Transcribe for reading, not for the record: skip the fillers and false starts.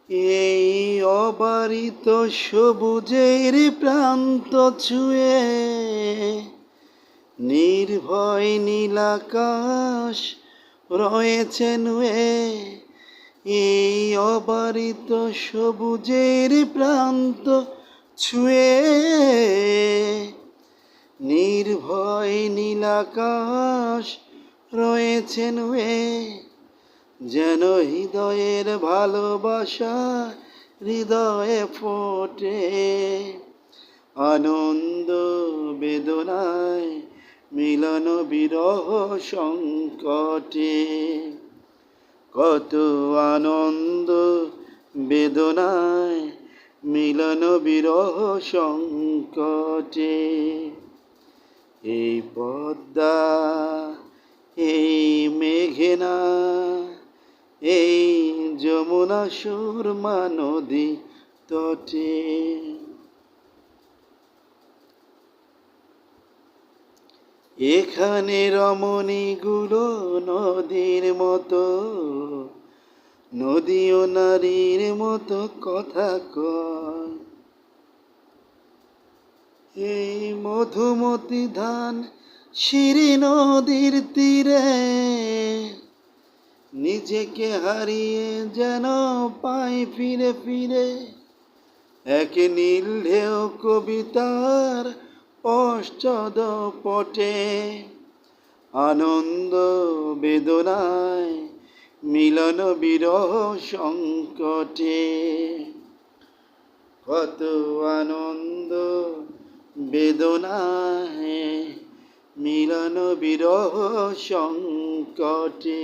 এই অবারিত সবুজের প্রান্ত ছুঁয়ে নির্ভয় নীলাকাশ রয়েছে নুয়ে। এই অবারিত সবুজের প্রান্ত ছুঁয়ে নির্ভয় নীলাকাশ রয়েছে নুয়ে। যেন হৃদয়ের ভালোবাসা হৃদয়ে ফোটে, আনন্দ বেদনায় মিলন বিরহ সংকটে। কত আনন্দ বেদনায় মিলন বিরহ সংকটে। এই পদ্মা, এই মেঘনা, এই যমুনা সুরমা নদী তটে। এখানে রমণীগুলো নদীর মতো, নদী ও নারীর মতো কথা কয়। এই মধুমতি ধান শিরি নদীর তীরে নিজেকে হারিয়ে যেন পাই ফিরে ফিরে। এক নীল ঢেউ কবিতার পশ্চাদ পটে, আনন্দ বেদনায় মিলন বিরহ সংকটে। কত আনন্দ বেদনায় মিলন বিরহ সংকটে।